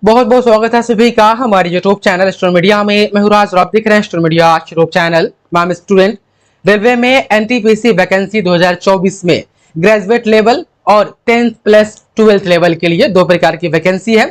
बहुत बहुत स्वागत है सभी का हमारे यूट्यूब चैनल स्टूडेंट मीडिया में। मैं हूं राज और आप देख रहे हैं student media YouTube channel. Ma'am student, railway में एनटीपीसी वैकेंसी 2024 में ग्रेजुएट लेवल और 10th प्लस 12th लेवल के लिए दो प्रकार की वैकेंसी है।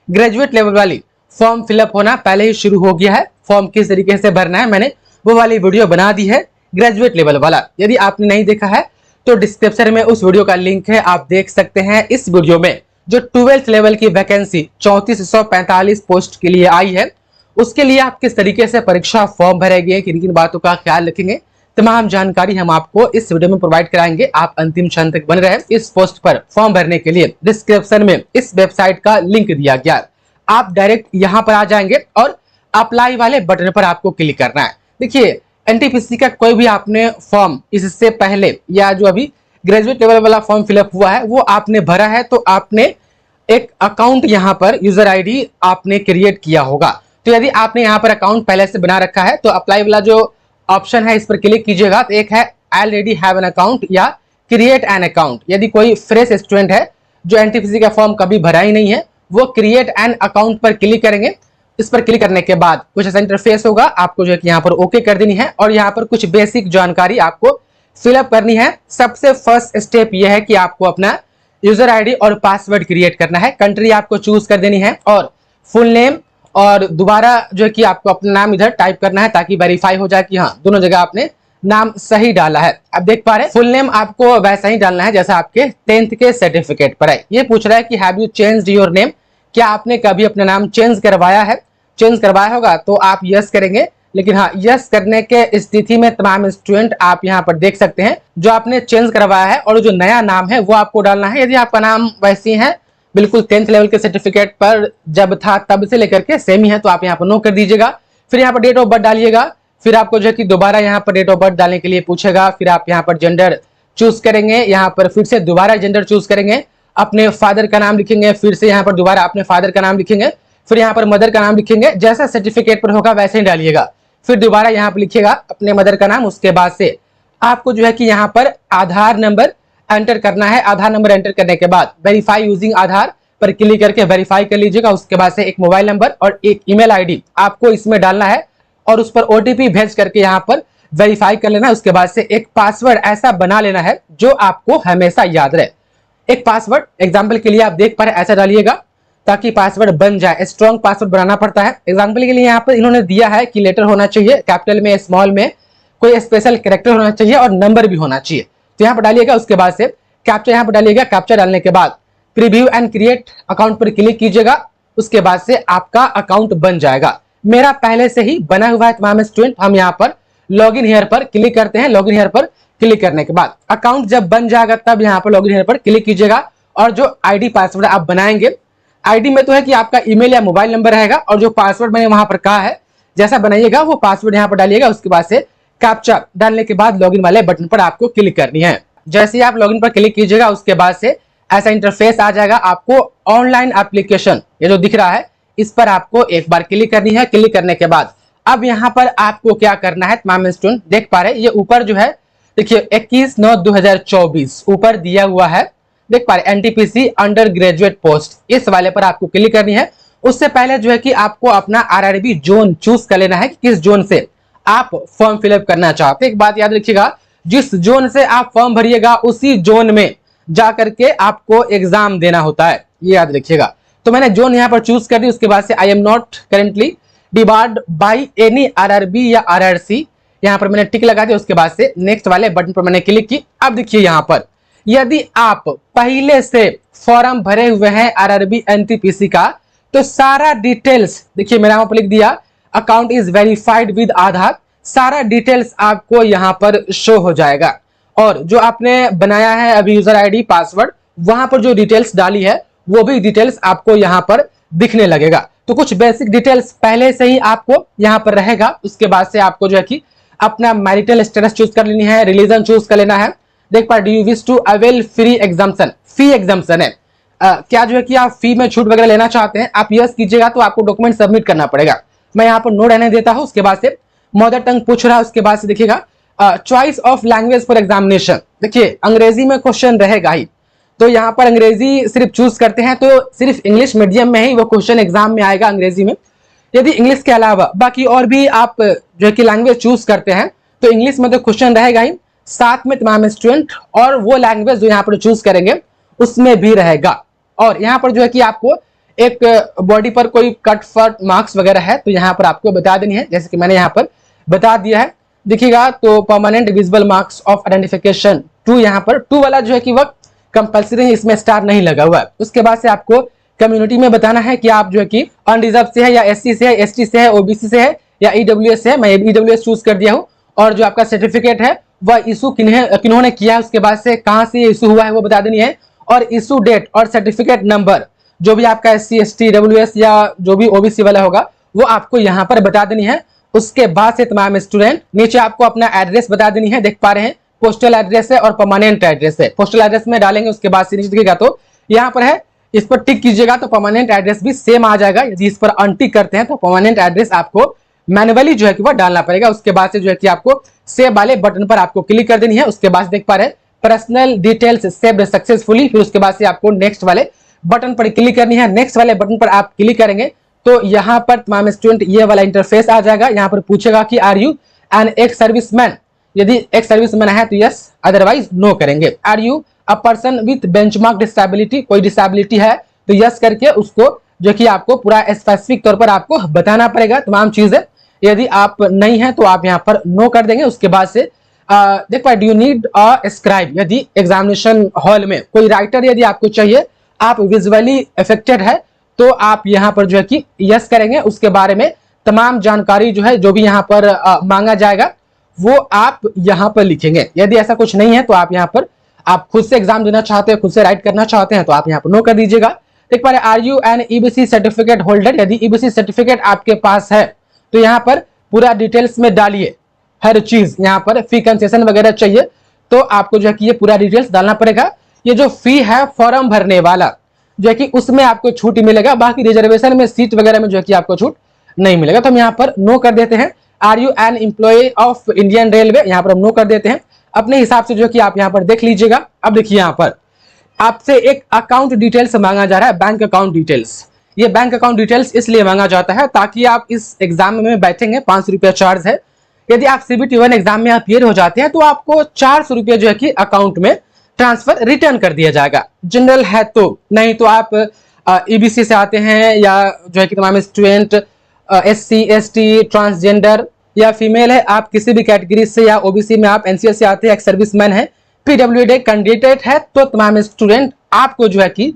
ग्रेजुएट लेवल वाली फॉर्म फिलअप होना पहले ही शुरू हो गया है। फॉर्म किस तरीके से भरना है मैंने वो वाली वीडियो बना दी है। ग्रेजुएट लेवल वाला यदि आपने नहीं देखा है तो डिस्क्रिप्शन में उस वीडियो का लिंक है, आप देख सकते हैं। इस वीडियो में जो 12th लेवल की वैकेंसी 3445 पोस्ट के लिए आई है, उसके लिए आप किस तरीके से परीक्षा फॉर्म भरेंगे, किन किन बातों का ख्याल रखेंगे, तमाम जानकारी हम आपको इस वीडियो में प्रोवाइड कराएंगे। आप अंतिम क्षण तक बन रहे। इस पोस्ट पर फॉर्म भरने के लिए डिस्क्रिप्शन में इस वेबसाइट का लिंक दिया गया, आप डायरेक्ट यहाँ पर आ जाएंगे और अप्लाई वाले बटन पर आपको क्लिक करना है। देखिए, एनटीपीसी का कोई भी आपने फॉर्म इससे पहले या जो अभी ग्रेजुएट लेवल वाला फॉर्म फिलअप हुआ है वो आपने भरा है तो आपने एक अकाउंट यहाँ पर यूजर आईडी आपने क्रिएट किया होगा। तो यदि आपने यहाँ पर अकाउंट पहले से बना रखा है तो अप्लाई वाला जो ऑप्शन है इस पर क्लिक कीजिएगा। तो एक है ऑलरेडी हैव एन अकाउंट या क्रिएट एन अकाउंट। यदि कोई फ्रेश स्टूडेंट है जो एनटीपीसी का फॉर्म कभी भरा ही नहीं है वो क्रिएट एन अकाउंट पर क्लिक करेंगे। इस पर क्लिक करने के बाद कुछ ऐसा इंटरफेस होगा, आपको जो है कि यहाँ पर ओके कर देनी है और यहाँ पर कुछ बेसिक जानकारी आपको फिलअप करनी है। सबसे फर्स्ट स्टेप यह है कि आपको अपना यूजर आईडी और पासवर्ड क्रिएट करना है। कंट्री आपको चूज कर देनी है और फुल नेम और दोबारा जो है कि आपको अपना नाम इधर टाइप करना है ताकि वेरीफाई हो जाए कि हाँ दोनों जगह आपने नाम सही डाला है। अब देख पा रहे हैं फुल नेम आपको वैसा ही डालना है जैसा आपके 10th के सर्टिफिकेट पर है। ये पूछ रहा है कि have you changed your name, क्या आपने कभी अपना नाम चेंज करवाया है? चेंज करवाया होगा तो आप यस करेंगे। लेकिन हाँ, यस करने के स्थिति में तमाम स्टूडेंट आप यहाँ पर देख सकते हैं जो आपने चेंज करवाया है और जो नया नाम है वो आपको डालना है। यदि आपका नाम वैसे है बिल्कुल 10th लेवल के सर्टिफिकेट पर जब था तब से लेकर के सेम ही है तो आप यहाँ पर नो कर दीजिएगा। फिर यहाँ पर डेट ऑफ बर्थ डालिएगा। फिर आपको जो है कि दोबारा यहाँ पर डेट ऑफ बर्थ डालने के लिए पूछेगा। फिर आप यहाँ पर जेंडर चूज करेंगे, यहाँ पर फिर से दोबारा जेंडर चूज करेंगे, अपने फादर का नाम लिखेंगे, फिर से यहाँ पर दोबारा अपने फादर का नाम लिखेंगे, फिर यहाँ पर मदर का नाम लिखेंगे, जैसा सर्टिफिकेट पर होगा वैसे ही डालिएगा। फिर दोबारा यहाँ पर लिखिएगा अपने मदर का नाम। उसके बाद से आपको जो है कि यहाँ पर आधार नंबर एंटर करना है। आधार नंबर एंटर करने के बाद वेरीफाई यूजिंग आधार पर क्लिक करके वेरीफाई कर लीजिएगा। उसके बाद से एक मोबाइल नंबर और एक ईमेल आईडी आपको इसमें डालना है और उस पर ओटीपी भेज करके यहाँ पर वेरीफाई कर लेना है। उसके बाद से एक पासवर्ड ऐसा बना लेना है जो आपको हमेशा याद रहे। एक पासवर्ड एग्जाम्पल के लिए आप देख पा रहे ऐसा डालिएगा ताकि पासवर्ड बन जाए। स्ट्रॉन्ग पासवर्ड बनाना पड़ता है। एग्जाम्पल के लिए यहाँ पर इन्होंने दिया है कि लेटर होना चाहिए कैपिटल में, स्मॉल में, कोई स्पेशल कैरेक्टर होना चाहिए और नंबर भी होना चाहिए। तो यहाँ पर डालिएगा। उसके बाद से कैप्चा यहाँ पर डालिएगा। कैप्चा डालने के बाद प्रीव्यू एंड क्रिएट अकाउंट पर क्लिक कीजिएगा। उसके बाद से आपका अकाउंट बन जाएगा। मेरा पहले से ही बना हुआ है तमाम स्टूडेंट। हम यहाँ पर लॉग इन हियर पर क्लिक करते हैं। लॉग इन हियर पर क्लिक करने के बाद अकाउंट जब बन जाएगा तब यहाँ पर लॉग इन हियर पर क्लिक कीजिएगा और जो आईडी पासवर्ड आप बनाएंगे, आईडी में तो है कि आपका ईमेल या मोबाइल नंबर रहेगा और जो पासवर्ड मैंने वहां पर कहा है जैसा बनाइएगा वो पासवर्ड यहाँ पर डालिएगा। उसके बाद से कैप्चा डालने के बाद लॉगिन वाले बटन पर आपको क्लिक करनी है। जैसे ही आप लॉगिन पर क्लिक कीजिएगा उसके बाद से ऐसा इंटरफेस आ जाएगा। आपको ऑनलाइन एप्लीकेशन ये जो दिख रहा है इस पर आपको एक बार क्लिक करनी है। क्लिक करने के बाद अब यहाँ पर आपको क्या करना है तमाम स्टूडेंट देख पा रहे ये ऊपर जो है देखिए 21/9/2024 ऊपर दिया हुआ है, देख पा रहे एनटीपीसी अंडर ग्रेजुएट पोस्ट, इस वाले पर आपको क्लिक करनी है। उससे पहले जो है कि आपको अपना आरआरबी जोन चूज कर लेना है कि किस जोन से आप फॉर्म फिलअप करना चाहते हैं। एक बात याद रखिएगा, जिस जोन से आप फॉर्म भरिएगा उसी जोन में जाकर के आपको एग्जाम देना होता है, ये याद रखिएगा। तो मैंने जोन यहाँ पर चूज कर दी। उसके बाद से I am not currently debarred by any RRB या आरआरसी, यहाँ पर मैंने टिक लगा दिया। उसके बाद से नेक्स्ट वाले बटन पर मैंने क्लिक की। अब देखिए यहाँ पर यदि आप पहले से फॉर्म भरे हुए हैं आरआरबी एनटीपीसी का तो सारा डिटेल्स देखिए मेरा वहां पर लिख दिया अकाउंट इज वेरीफाइड विद आधार, सारा डिटेल्स आपको यहां पर शो हो जाएगा। और जो आपने बनाया है अभी यूजर आईडी पासवर्ड वहां पर जो डिटेल्स डाली है वो भी डिटेल्स आपको यहां पर दिखने लगेगा। तो कुछ बेसिक डिटेल्स पहले से ही आपको यहां पर रहेगा। उसके बाद से आपको जो है कि अपना मैरिटल स्टेटस चूज कर लेनी है, रिलीजन चूज कर लेना है। देख पा, do you wish to avail free exemption, fee exemption है क्या जो है कि आप फी में छूट वगैरह लेना चाहते हैं, आप यस कीजिएगा तो आपको डॉक्यूमेंट सबमिट करना पड़ेगा। मैं यहाँ पर नो रहने देता हूँ। उसके बाद से मदर टंग पूछ रहा है। उसके बाद से देखिएगा choice of language for examination, देखिए अंग्रेजी में क्वेश्चन रहेगा ही तो यहाँ पर अंग्रेजी सिर्फ चूज करते हैं तो सिर्फ इंग्लिश मीडियम में ही वो क्वेश्चन एग्जाम में आएगा अंग्रेजी में। यदि इंग्लिश के अलावा बाकी और भी आप जो है कि लैंग्वेज चूज करते हैं तो इंग्लिश में तो क्वेश्चन रहेगा ही, साथ में तमाम स्टूडेंट और वो लैंग्वेज जो यहाँ पर चूज करेंगे उसमें भी रहेगा। और यहाँ पर जो है कि आपको एक बॉडी पर कोई कट फट मार्क्स वगैरह है तो यहाँ पर आपको बता देनी है, जैसे कि मैंने यहाँ पर बता दिया है, देखिएगा। तो permanent visible marks of identification 2, यहाँ पर 2 वाला जो है कि वह कंपल्सरी, इसमें स्टार नहीं लगा हुआ है। उसके बाद से आपको कम्युनिटी में बताना है कि आप जो है कि अनरिजर्व से है या एससी से है, एसटी से है, ओबीसी से है या ईडब्ल्यूएस से है। मैं ईडब्ल्यूएस चूज कर दिया हूँ। और जो आपका सर्टिफिकेट है वह इशू किन्होंने किया है, उसके बाद से कहां से इशू हुआ है वो बता देनी है। और इशू डेट और सर्टिफिकेट नंबर जो भी आपका एससी एसटी ईडब्ल्यूएस या जो भी ओबीसी वाला होगा वो आपको यहाँ पर बता देनी है। उसके बाद से तमाम स्टूडेंट नीचे आपको अपना एड्रेस बता देनी है, देख पा रहे हैं पोस्टल एड्रेस है और परमानेंट एड्रेस है। पोस्टल एड्रेस में डालेंगे, उसके बाद से नीचे दिखेगा तो यहाँ पर है, इस पर टिक कीजिएगा तो परमानेंट एड्रेस भी सेम आ जाएगा। यदि इस पर अनटिक करते हैं तो परमानेंट एड्रेस आपको मैनुअली जो है कि वो डालना पड़ेगा। उसके बाद से जो है कि आपको सेव वाले बटन पर आपको क्लिक कर देनी है। उसके बाद देख पा रहे हैं पर्सनल डिटेल्स सेव्ड सक्सेसफुली, फिर उसके बाद से आपको नेक्स्ट वाले बटन पर क्लिक करनी है। नेक्स्ट वाले बटन पर आप क्लिक करेंगे तो यहाँ पर तमाम स्टूडेंट ये वाला इंटरफेस आ जाएगा। यहाँ पर पूछेगा कि are you an ex serviceman, यदि एक्स सर्विसमैन है तो यस, अदरवाइज नो करेंगे। Are you a person with benchmark disability, कोई डिसेबिलिटी है तो यस करके उसको जो कि आपको पूरा स्पेसिफिक तौर पर आपको बताना पड़ेगा तमाम चीजें। यदि आप नहीं है तो आप यहाँ पर नो कर देंगे। उसके बाद से देख पाए do you need a scribe, यदि एग्जामिनेशन हॉल में कोई राइटर यदि आपको चाहिए, आप विजुअली अफेक्टेड है तो आप यहाँ पर जो है कि यस करेंगे। उसके बारे में तमाम जानकारी जो है जो भी यहाँ पर मांगा जाएगा वो आप यहाँ पर लिखेंगे। यदि ऐसा कुछ नहीं है तो आप यहाँ पर आप खुद से एग्जाम देना चाहते हैं, खुद से राइट करना चाहते हैं तो आप यहाँ पर नो कर दीजिएगा। देख पा रहे are you an EBC certificate holder, यदि ईबीसी सर्टिफिकेट आपके पास है तो यहाँ पर पूरा डिटेल्स में डालिए हर चीज। यहाँ पर फी कंसेशन वगैरह चाहिए तो आपको जो है कि ये पूरा डिटेल्स डालना पड़ेगा। ये जो फी है फॉर्म भरने वाला जो है कि उसमें आपको छूट मिलेगा, बाकी रिजर्वेशन में सीट वगैरह में जो है कि आपको छूट नहीं मिलेगा। तो हम यहाँ पर नो कर देते हैं। Are you an employee of Indian railway, यहाँ पर हम नो कर देते हैं। अपने हिसाब से जो कि आप यहाँ पर देख लीजिएगा। अब देखिए यहाँ पर आपसे एक अकाउंट डिटेल्स मांगा जा रहा है, बैंक अकाउंट डिटेल्स। ये बैंक अकाउंट डिटेल्स इसलिए मांगा जाता है ताकि आप इस एग्जाम में बैठेंगे, 500 रुपया चार्ज है। यदि आप CBT1 एग्जाम में अपियर हो जाते हैं तो आपको 400 रुपया जो है कि अकाउंट में ट्रांसफर रिटर्न कर दिया जाएगा। जनरल है तो नहीं, तो आप EBC से आते हैं या जो है कि तमाम स्टूडेंट SC ST ट्रांसजेंडर या फीमेल है, आप किसी भी कैटेगरी से या OBC में आप NCS से आते हैं, एक्स सर्विसमैन है, PWD कैंडिडेट है तो तमाम स्टूडेंट आपको जो है कि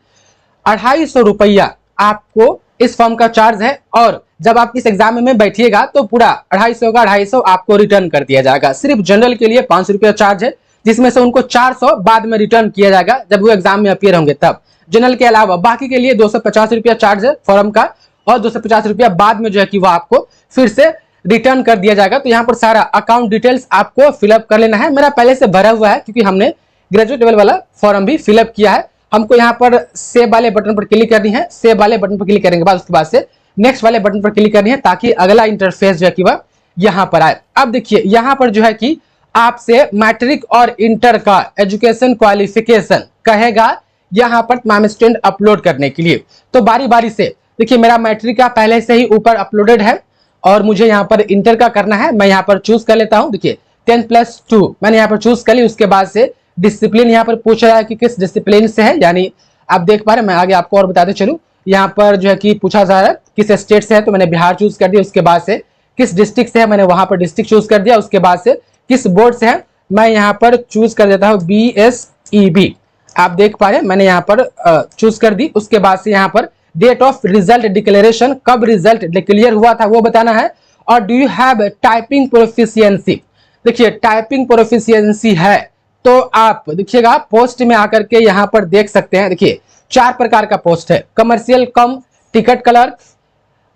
250 रुपया आपको इस फॉर्म का चार्ज है। और जब आप इस एग्जाम में बैठिएगा तो पूरा 250 का 250 आपको रिटर्न कर दिया जाएगा। सिर्फ जनरल के लिए 500 रुपया चार्ज है, जिसमें से उनको 400 बाद में रिटर्न किया जाएगा जब वो एग्जाम में अपियर होंगे तब। जनरल के अलावा बाकी के लिए 250 रुपया चार्ज है फॉर्म का, और 250 रुपया बाद में जो है कि वो आपको फिर से रिटर्न कर दिया जाएगा। तो यहाँ पर सारा अकाउंट डिटेल्स आपको फिलअप कर लेना है। मेरा पहले से भरा हुआ है क्योंकि हमने ग्रेजुएट लेवल वाला फॉर्म भी फिलअप किया है। हमको यहाँ पर सेव वाले बटन पर क्लिक करनी है। सेव वाले बटन पर क्लिक करने के बाद उसके बाद से नेक्स्ट वाले बटन पर क्लिक करनी है ताकि अगला इंटरफेस जो है कि वह यहाँ पर आए। अब देखिए यहाँ पर जो है कि आपसे मैट्रिक और इंटर का एजुकेशन क्वालिफिकेशन कहेगा यहाँ पर तमाम स्टूडेंट अपलोड करने के लिए। तो बारी बारी से देखिए मेरा मैट्रिक का पहले से ही ऊपर अपलोडेड है और मुझे यहाँ पर इंटर का करना है। मैं यहाँ पर चूज कर लेता हूँ। देखिए 10+2 मैंने यहाँ पर चूज कर ली। उसके बाद से डिसिप्लिन यहाँ पर पूछ रहा है कि किस डिसिप्लिन से है, यानी आप देख पा रहे हैं। मैं आगे आपको और बताते चलूँ। यहाँ पर जो है कि पूछा जा रहा है किस स्टेट से है, तो मैंने बिहार चूज कर दिया। उसके बाद से किस डिस्ट्रिक्ट से है, मैंने वहां पर डिस्ट्रिक्ट चूज कर दिया। उसके बाद से किस बोर्ड से है, मैं यहाँ पर चूज कर देता हूँ BSEB। आप देख पा रहे हैं मैंने यहाँ पर चूज कर दी। उसके बाद से यहाँ पर डेट ऑफ रिजल्ट डिक्लेरेशन, कब रिजल्ट डिक्लेयर हुआ था वो बताना है। और do you have typing proficiency, देखिए टाइपिंग प्रोफिशिएंसी है तो आप देखिएगा पोस्ट में आकर के यहाँ पर देख सकते हैं। देखिए 4 प्रकार का पोस्ट है, कमर्शियल कम टिकट क्लर्क,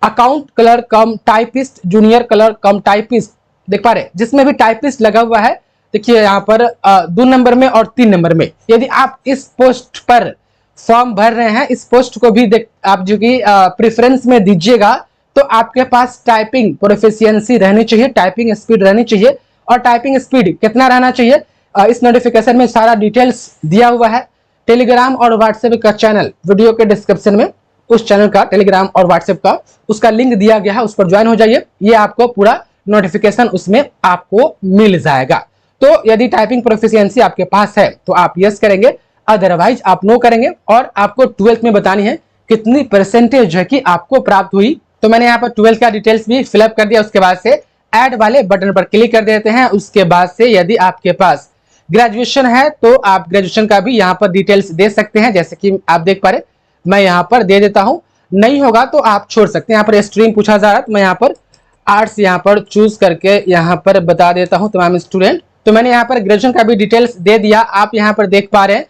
अकाउंट क्लर्क कम टाइपिस्ट, जूनियर क्लर्क कम टाइपिस्ट। देख पा रहे जिसमें भी टाइपिस्ट लगा हुआ है। देखिए यहाँ पर 2 नंबर में और 3 नंबर में। यदि आप इस पोस्ट पर फॉर्म भर रहे हैं, इस पोस्ट को भी आप जो कि प्रेफरेंस में दीजिएगा तो आपके पास टाइपिंग प्रोफिशिएंसी रहनी चाहिए, टाइपिंग स्पीड रहनी चाहिए। और टाइपिंग स्पीड कितना रहना चाहिए इस नोटिफिकेशन में सारा डिटेल्स दिया हुआ है। टेलीग्राम और व्हाट्सएप का चैनल वीडियो के डिस्क्रिप्शन में उस चैनल का टेलीग्राम और व्हाट्सएप का उसका लिंक दिया गया है, उस पर ज्वाइन हो जाइए। ये आपको पूरा नोटिफिकेशन उसमें आपको मिल जाएगा। तो यदि टाइपिंग प्रोफिशिएंसी आपके पास है तो आप यस करेंगे, अदरवाइज आप नो करेंगे। और आपको 12th में बतानी है कितनी परसेंटेज है कि आपको प्राप्त हुई। तो मैंने यहाँ पर 12th का डिटेल्स भी फिलअप कर दिया। उसके बाद से ऐड वाले बटन पर क्लिक कर देते हैं। उसके बाद से यदि आपके पास ग्रेजुएशन है तो आप ग्रेजुएशन का भी यहाँ पर डिटेल्स दे सकते हैं, जैसे कि आप देख पा रहे मैं यहाँ पर दे देता हूँ। नहीं होगा तो आप छोड़ सकते हैं। यहाँ पर स्ट्रीम पूछा जा रहा है तो मैं यहाँ पर आर्ट्स यहाँ पर चूज करके यहाँ पर बता देता हूँ तमाम स्टूडेंट। तो मैंने यहाँ पर ग्रेजुएशन का भी डिटेल्स दे दिया। आप यहाँ पर देख पा रहे हैं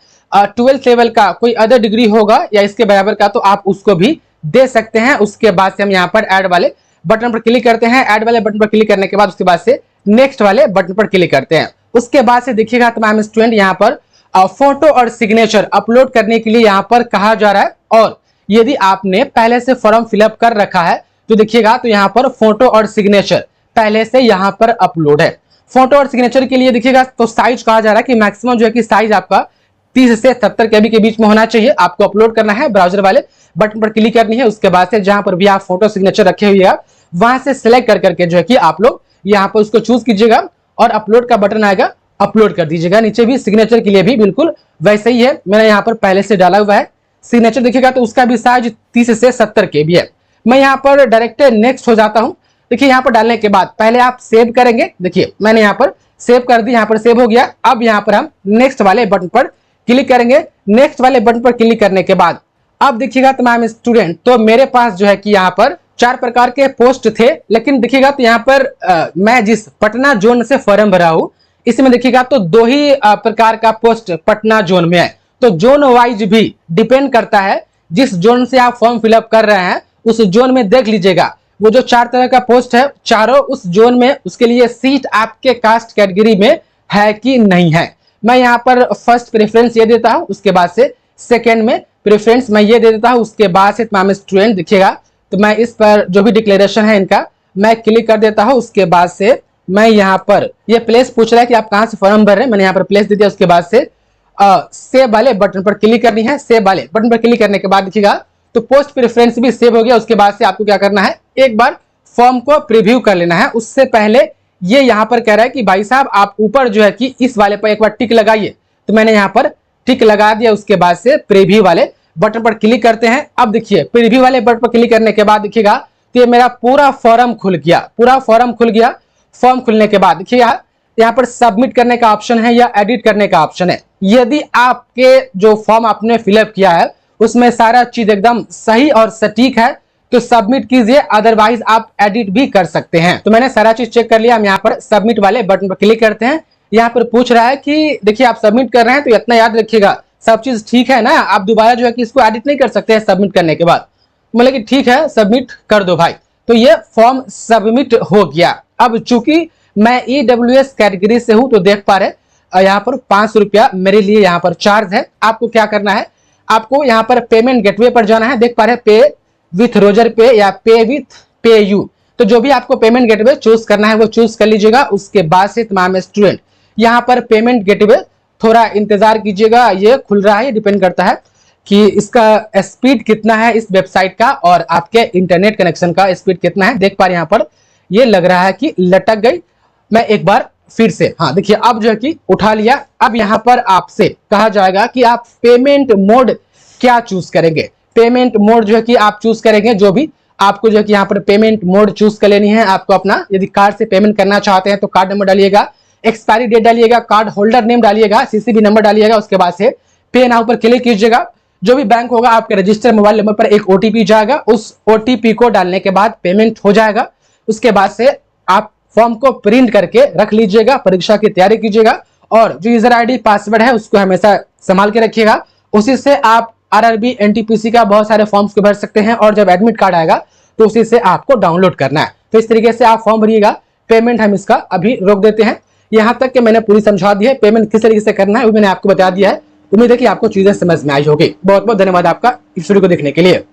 12th लेवल का कोई अदर डिग्री होगा या इसके बराबर का तो आप उसको भी दे सकते हैं। उसके बाद से हम यहाँ पर ऐड वाले बटन पर क्लिक करते हैं। ऐड वाले बटन पर क्लिक करने के बाद उसके बाद से नेक्स्ट वाले बटन पर क्लिक करते हैं। उसके बाद से देखिएगा तमाम स्टूडेंट यहाँ पर फोटो और सिग्नेचर अपलोड करने के लिए यहाँ पर कहा जा रहा है। और यदि आपने पहले से फॉर्म फिलअप कर रखा है तो देखिएगा तो यहाँ पर फोटो और सिग्नेचर पहले से यहाँ पर अपलोड है। फोटो और सिग्नेचर के लिए देखिएगा तो साइज कहा जा रहा है कि मैक्सिमम जो है कि साइज आपका 30 से 70 KB के बीच में होना चाहिए। आपको अपलोड करना है, ब्राउजर वाले बटन पर क्लिक करनी है। उसके बाद से जहां पर भी आप फोटो सिग्नेचर रखे हुए हैं वहां से सिलेक्ट कर करके जो है कि आप लोग यहाँ पर उसको चूज कीजिएगा और अपलोड का बटन आएगा, अपलोड कर दीजिएगा। नीचे भी सिग्नेचर के लिए भी बिल्कुल वैसे ही है, मैंने यहाँ पर पहले से डाला हुआ है। सिग्नेचर देखिएगा तो उसका भी साइज 30 से 70 KB है। मैं यहाँ पर डायरेक्ट नेक्स्ट हो जाता हूँ। देखिए यहाँ पर डालने के बाद पहले आप सेव करेंगे। देखिए मैंने यहाँ पर सेव कर दी, यहाँ पर सेव हो गया। अब यहाँ पर हम नेक्स्ट वाले बटन पर क्लिक करेंगे। नेक्स्ट वाले बटन पर क्लिक करने के बाद अब देखिएगा तमाम स्टूडेंट तो मेरे पास जो है कि यहाँ पर 4 प्रकार के पोस्ट थे। लेकिन देखिएगा तो यहाँ पर मैं जिस पटना जोन से फॉर्म भरा हूँ इसमें देखिएगा तो 2 ही प्रकार का पोस्ट पटना जोन में है। तो जोन वाइज भी डिपेंड करता है, जिस जोन से आप फॉर्म फिलअप कर रहे हैं उस जोन में देख लीजिएगा वो जो 4 तरह का पोस्ट है चारों उस जोन में उसके लिए सीट आपके कास्ट कैटेगरी में है कि नहीं है। मैं यहाँ पर फर्स्ट प्रेफरेंस ये देता हूँ, उसके बाद से सेकेंड में प्रेफरेंस मैं ये दे देता हूँ। उसके बाद से तमाम स्टूडेंट देखिएगा तो मैं इस पर जो भी डिक्लेरेशन है इनका मैं क्लिक कर देता हूँ। उसके बाद से मैं यहाँ पर ये प्लेस पूछ रहा है कि आप कहाँ से फॉर्म भर रहे हैं, मैंने यहाँ पर प्लेस दे दिया। उसके बाद से सेव वाले बटन पर क्लिक करनी है। सेव वाले बटन पर क्लिक करने के बाद देखिएगा तो पोस्ट प्रेफरेंस भी सेव हो गया। उसके बाद से आपको क्या करना है, एक बार फॉर्म को प्रीव्यू कर लेना है। उससे पहले ये यहाँ पर कह रहा है कि भाई साहब आप ऊपर जो है कि इस वाले पर एक बार टिक लगाइए। तो मैंने यहाँ पर टिक लगा दिया। उसके बाद से प्रीव्यू वाले बटन पर क्लिक करते हैं। अब देखिए प्रीव्यू वाले बटन पर क्लिक करने के बाद देखिएगा तो ये मेरा पूरा फॉर्म खुल गया, पूरा फॉर्म खुल गया। फॉर्म खुलने के बाद देखिए यहाँ पर सबमिट करने का ऑप्शन है या एडिट करने का ऑप्शन है। यदि आपके जो फॉर्म आपने फिलअप किया है उसमें सारा चीज एकदम सही और सटीक है तो सबमिट कीजिए, अदरवाइज आप एडिट भी कर सकते हैं। तो मैंने सारा चीज चेक कर लिया। हम यहाँ पर सबमिट वाले बटन पर क्लिक करते हैं। यहाँ पर पूछ रहा है कि देखिए आप सबमिट कर रहे हैं तो इतना याद रखिएगा सब चीज ठीक है ना, आप दोबारा जो है कि इसको एडिट नहीं कर सकते हैं सबमिट करने के बाद। मतलब कि ठीक है सबमिट कर दो भाई। तो ये फॉर्म सबमिट हो गया। अब चूंकि मैं EWS कैटेगरी से हूं तो देख पा रहे यहाँ पर 500 रुपया मेरे लिए यहाँ पर चार्ज है। आपको क्या करना है, आपको यहाँ पर पेमेंट गेटवे पर जाना है। देख पा रहे पे विथ रोजर पे या पे विथ पे यू, तो जो भी आपको पेमेंट गेटवे चूज करना है वो चूज कर लीजिएगा। उसके बाद से तमाम स्टूडेंट यहाँ पर पेमेंट गेटवे थोड़ा इंतजार कीजिएगा, ये खुल रहा है। डिपेंड करता है कि इसका स्पीड कितना है इस वेबसाइट का और आपके इंटरनेट कनेक्शन का स्पीड कितना है। देख पा रहे यहाँ पर ये लग रहा है कि लटक गई। मैं एक बार फिर से हाँ देखिए अब जो है कि उठा लिया। अब यहाँ पर आपसे कहा जाएगा कि आप पेमेंट मोड क्या चूज करेंगे। पेमेंट मोड जो है कि आप चूज करेंगे, जो भी आपको जो है कि यहाँ पर पेमेंट मोड चूज कर लेनी है। आपको अपना यदि कार्ड से पेमेंट करना चाहते हैं तो कार्ड नंबर डालिएगा, एक्सपायरी डेट डालिएगा, कार्ड होल्डर नेम डालिएगा, CCV नंबर डालिएगा। उसके बाद से पे नाउ पर क्लिक कीजिएगा। जो भी बैंक होगा आपके रजिस्टर मोबाइल नंबर पर एक OTP जाएगा, उस OTP को डालने के बाद पेमेंट हो जाएगा। उसके बाद से आप फॉर्म को प्रिंट करके रख लीजिएगा, परीक्षा की तैयारी कीजिएगा और जो यूजर ID पासवर्ड है उसको हमेशा संभाल के रखिएगा। उसी से आप RRB NTPC का बहुत सारे फॉर्म्स को भर सकते हैं और जब एडमिट कार्ड आएगा तो उसी से आपको डाउनलोड करना है। तो इस तरीके से आप फॉर्म भरिएगा। पेमेंट हम इसका अभी रोक देते हैं। यहाँ तक कि मैंने पूरी समझा दी है, पेमेंट किस तरीके से करना है वो मैंने आपको बता दिया है। उम्मीद है कि आपको चीजें समझ में आई होगी। बहुत बहुत धन्यवाद आपका इस वीडियो को देखने के लिए।